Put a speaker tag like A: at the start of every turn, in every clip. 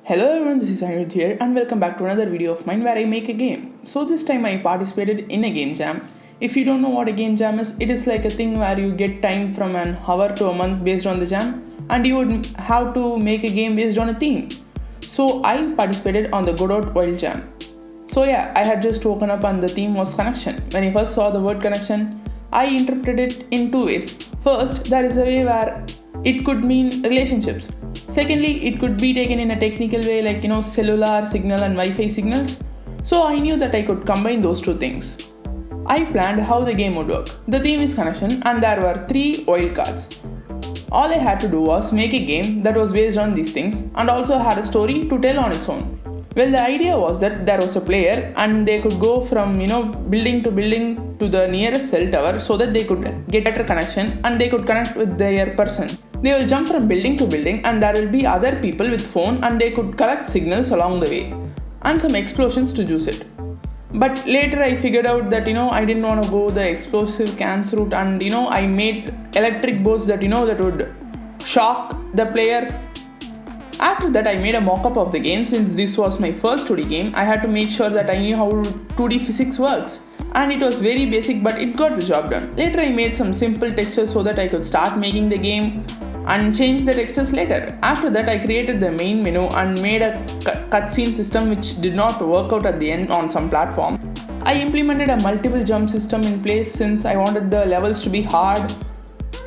A: Hello everyone, this is Anirudh here and welcome back to another video of mine where I make a game. So this time I participated in a game jam. If you don't know what a game jam is, it is like a thing where you get time from an hour to a month based on the jam and you would have to make a game based on a theme. So I participated on the Godot Wild Jam. So yeah, I had just woken up and the theme was connection. When I first saw the word connection, I interpreted it in two ways. First, there is a way where it could mean relationships. Secondly, it could be taken in a technical way like cellular signal and Wi-Fi signals. So I knew that I could combine those two things. I planned how the game would work. The theme is connection and there were 3 wildcards. All I had to do was make a game that was based on these things and also had a story to tell on its own. Well, the idea was that there was a player and they could go from building to the nearest cell tower so that they could get better connection and they could connect with their person. They will jump from building to building and there will be other people with phone and they could collect signals along the way and some explosions to juice it. But later I figured out that I didn't want to go the explosive cans route and I made electric boats that that would shock the player. After that, I made a mock-up of the game. Since this was my first 2D game, I had to make sure that I knew how 2D physics works. And it was very basic, but it got the job done. Later, I made some simple textures so that I could start making the game and change the textures later. After that, I created the main menu and made a cutscene system which did not work out at the end on some platform. I implemented a multiple jump system in place since I wanted the levels to be hard.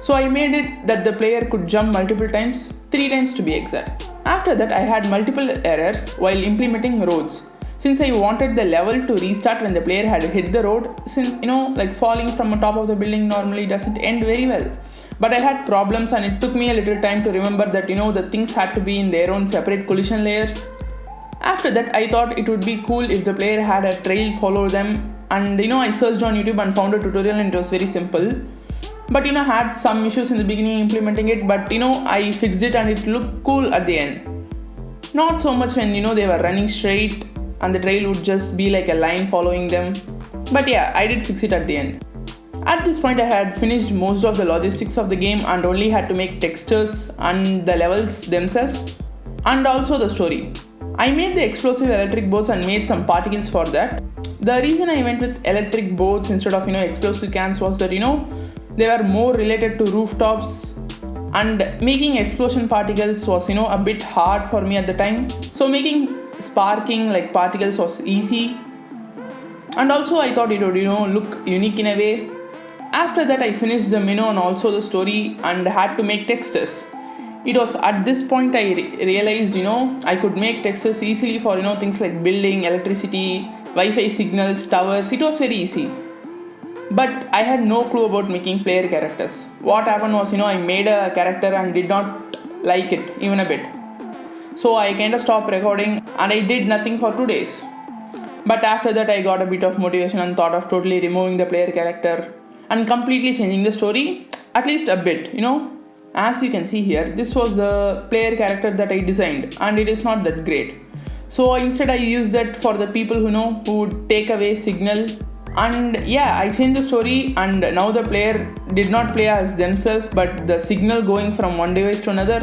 A: So I made it that the player could jump multiple times, 3 times to be exact. After that, I had multiple errors while implementing roads. Since I wanted the level to restart when the player had hit the road, since like falling from the top of the building normally doesn't end very well. But I had problems and it took me a little time to remember that the things had to be in their own separate collision layers. After that, I thought it would be cool if the player had a trail follow them, and I searched on YouTube and found a tutorial and it was very simple. But had some issues in the beginning implementing it, but I fixed it and it looked cool at the end. Not so much when they were running straight and the trail would just be like a line following them. But yeah, I did fix it at the end. At this point I had finished most of the logistics of the game and only had to make textures and the levels themselves and also the story. I made the explosive electric boats and made some particles for that. The reason I went with electric boats instead of explosive cans was that they were more related to rooftops and making explosion particles was a bit hard for me at the time. So making sparking like particles was easy, and also I thought it would look unique in a way. After that I finished the menu and also the story and had to make textures. It was at this point I realized I could make textures easily for things like building, electricity, Wi-Fi signals, towers. It was very easy. But I had no clue about making player characters. What happened was, I made a character and did not like it even a bit. So I kind of stopped recording and I did nothing for 2 days. But after that I got a bit of motivation and thought of totally removing the player character and completely changing the story, at least a bit, As you can see here, this was the player character that I designed and it is not that great. So instead I used that for the people who would take away signal. And yeah, I changed the story and now the player did not play as themselves but the signal going from one device to another.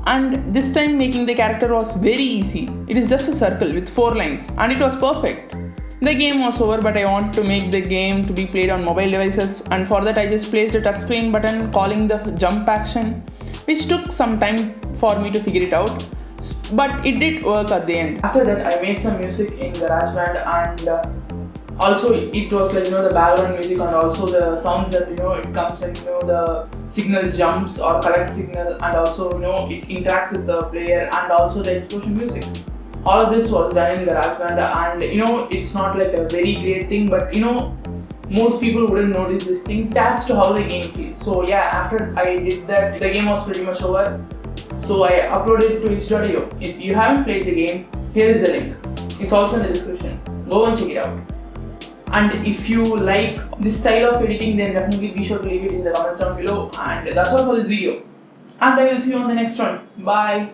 A: And this time making the character was very easy. It is just a circle with 4 lines and it was perfect. The game was over, but I want to make the game to be played on mobile devices, and for that I just placed a touchscreen button calling the jump action, which took some time for me to figure it out. But it did work at the end. After that I made some music in GarageBand and also it was like the background music and also the sounds that it comes like the signal jumps or collects signal, and also it interacts with the player, and also the explosion music. All of this was done in GarageBand and it's not like a very great thing, but most people wouldn't notice these things. It adds to how the game feels. So yeah, after I did that, the game was pretty much over. So I uploaded it to itch.io. If you haven't played the game, here is the link. It's also in the description. Go and check it out. And if you like this style of editing, then definitely be sure to leave it in the comments down below. And that's all for this video. And I will see you on the next one. Bye.